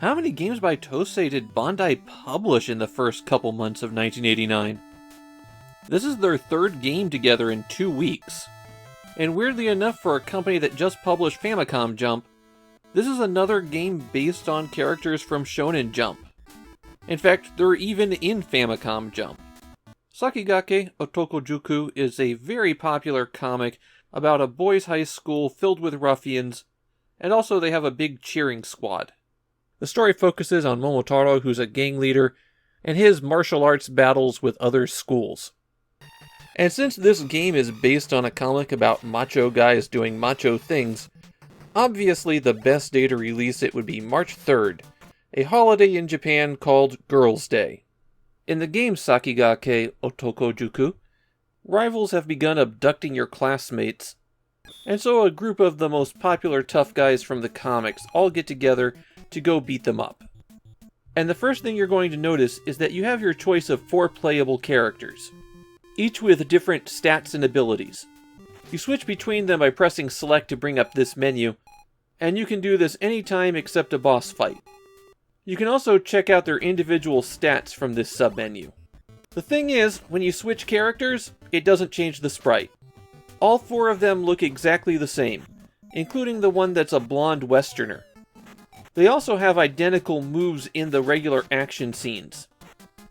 How many games by Tosei did Bandai publish in the first couple months of 1989? This is their third game together in 2 weeks. And weirdly enough, for a company that just published Famicom Jump, this is another game based on characters from Shonen Jump. In fact, they're even in Famicom Jump. Sakigake, Otokojuku is a very popular comic about a boys' high school filled with ruffians, and also they have a big cheering squad. The story focuses on Momotaro, who's a gang leader, and his martial arts battles with other schools. And since this game is based on a comic about macho guys doing macho things, obviously the best day to release it would be March 3rd, a holiday in Japan called Girls' Day. In the game Sakigake Otokojuku, rivals have begun abducting your classmates, and so a group of the most popular tough guys from the comics all get together to go beat them up. And the first thing you're going to notice is that you have your choice of 4 playable characters, each with different stats and abilities. You switch between them by pressing select to bring up this menu, and you can do this anytime except a boss fight. You can also check out their individual stats from this submenu. The thing is, when you switch characters, it doesn't change the sprite. All 4 of them look exactly the same, including the one that's a blonde westerner. They also have identical moves in the regular action scenes.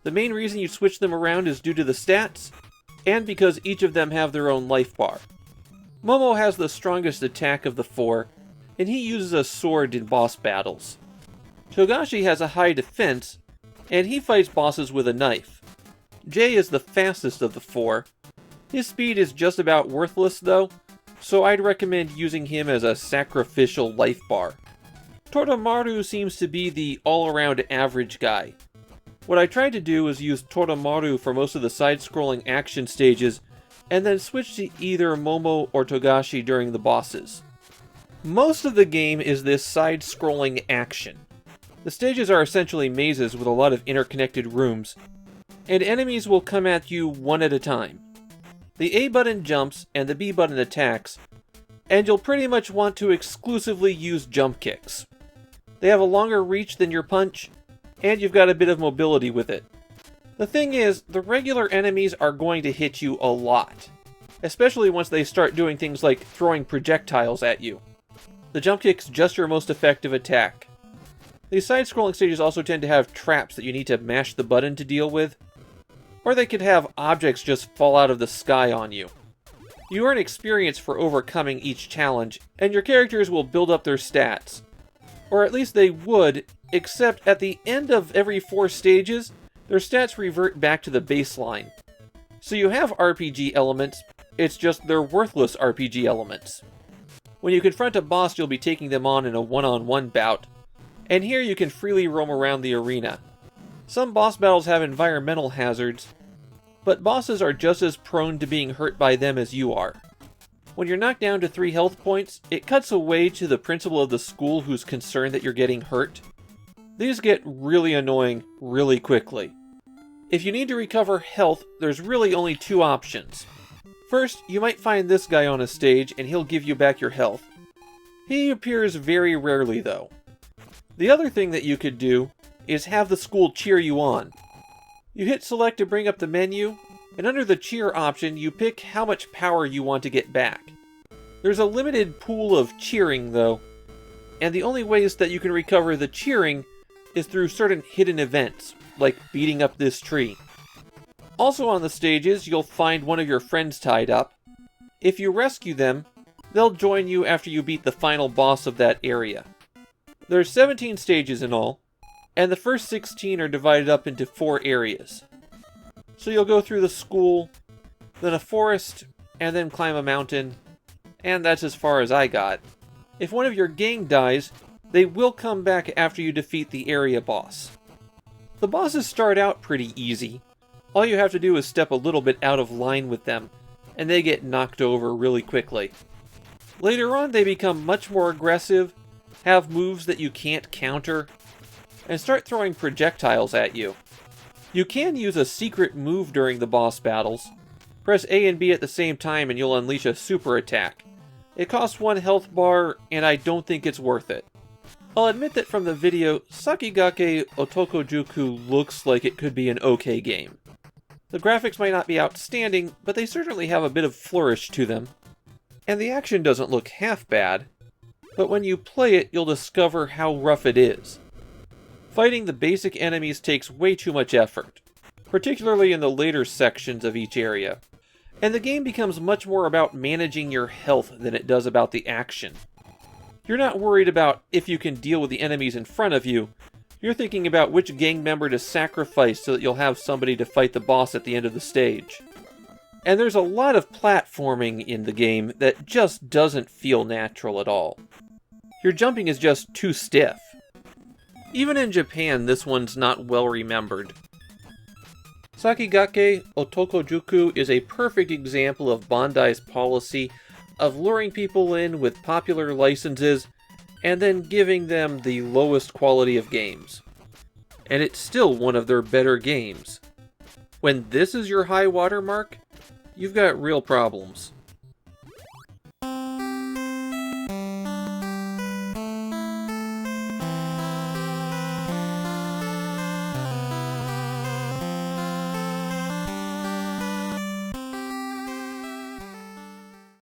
The main reason you switch them around is due to the stats, and because each of them have their own life bar. Momo has the strongest attack of the 4, and he uses a sword in boss battles. Togashi has a high defense, and he fights bosses with a knife. Jay is the fastest of the 4. His speed is just about worthless though, so I'd recommend using him as a sacrificial life bar. Toromaru seems to be the all-around average guy. What I tried to do was use Toromaru for most of the side-scrolling action stages, and then switch to either Momo or Togashi during the bosses. Most of the game is this side-scrolling action. The stages are essentially mazes with a lot of interconnected rooms, and enemies will come at you one at a time. The A button jumps and the B button attacks, and you'll pretty much want to exclusively use jump kicks. They have a longer reach than your punch, and you've got a bit of mobility with it. The thing is, the regular enemies are going to hit you a lot, especially once they start doing things like throwing projectiles at you. The jump kick's just your most effective attack. These side-scrolling stages also tend to have traps that you need to mash the button to deal with, or they could have objects just fall out of the sky on you. You earn experience for overcoming each challenge, and your characters will build up their stats. Or at least they would, except at the end of every 4 stages, their stats revert back to the baseline. So you have RPG elements, it's just they're worthless RPG elements. When you confront a boss, you'll be taking them on in a one-on-one bout, and here you can freely roam around the arena. Some boss battles have environmental hazards, but bosses are just as prone to being hurt by them as you are. When you're knocked down to 3 health points, it cuts away to the principal of the school who's concerned that you're getting hurt. These get really annoying really quickly. If you need to recover health, there's really only 2 options. First, you might find this guy on a stage and he'll give you back your health. He appears very rarely though. The other thing that you could do is have the school cheer you on. You hit select to bring up the menu, and under the cheer option you pick how much power you want to get back. There's a limited pool of cheering though, and the only ways that you can recover the cheering is through certain hidden events, like beating up this tree. Also on the stages, you'll find one of your friends tied up. If you rescue them, they'll join you after you beat the final boss of that area. There's 17 stages in all, and the first 16 are divided up into 4 areas. So you'll go through the school, then a forest, and then climb a mountain, and that's as far as I got. If one of your gang dies, they will come back after you defeat the area boss. The bosses start out pretty easy. All you have to do is step a little bit out of line with them, and they get knocked over really quickly. Later on, they become much more aggressive, have moves that you can't counter, and start throwing projectiles at you. You can use a secret move during the boss battles. Press A and B at the same time and you'll unleash a super attack. It costs 1 health bar, and I don't think it's worth it. I'll admit that from the video, Sakigake Otokojuku looks like it could be an okay game. The graphics might not be outstanding, but they certainly have a bit of flourish to them. And the action doesn't look half bad, but when you play it, you'll discover how rough it is. Fighting the basic enemies takes way too much effort, particularly in the later sections of each area. And the game becomes much more about managing your health than it does about the action. You're not worried about if you can deal with the enemies in front of you. You're thinking about which gang member to sacrifice so that you'll have somebody to fight the boss at the end of the stage. And there's a lot of platforming in the game that just doesn't feel natural at all. Your jumping is just too stiff. Even in Japan, this one's not well remembered. Sakigake Otokojuku is a perfect example of Bandai's policy of luring people in with popular licenses and then giving them the lowest quality of games. And it's still one of their better games. When this is your high watermark, you've got real problems.